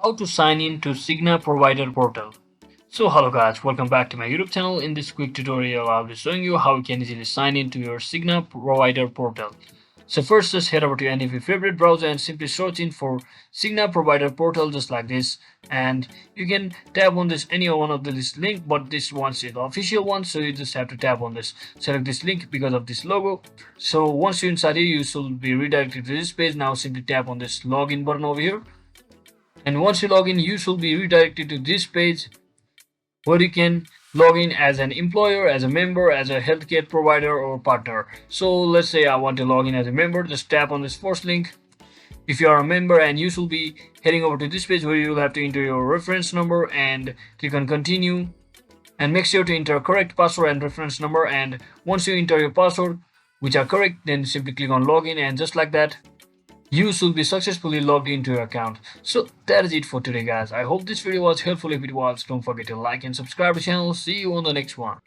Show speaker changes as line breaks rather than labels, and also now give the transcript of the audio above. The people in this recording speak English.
How to sign in to Cigna Provider Portal. So hello guys, welcome back to my YouTube channel. In this quick tutorial, I'll be showing you how you can easily sign in to your Cigna Provider Portal. So first, just head over to any of your favorite browser and simply search in for Cigna Provider Portal just like this. And you can tap on this any one of this link, but this one is the official one, so you just have to tap on this. Select this link because of this logo. So once you're inside here, you should be redirected to this page. Now simply tap on this login button over here. And once you log in, you should be redirected to this page where you can log in as an employer, as a member, as a healthcare provider or partner. So let's say I want to log in as a member. Just tap on this first link. If you are a member, and you should be heading over to this page where you'll have to enter your reference number and click on continue, and make sure to enter correct password and reference number. And once you enter your password which are correct, then simply click on login, and just like that you should be successfully logged into your account. So that is it for today guys. I hope this video was helpful. If it was, don't forget to like and subscribe to the channel. See you on the next one.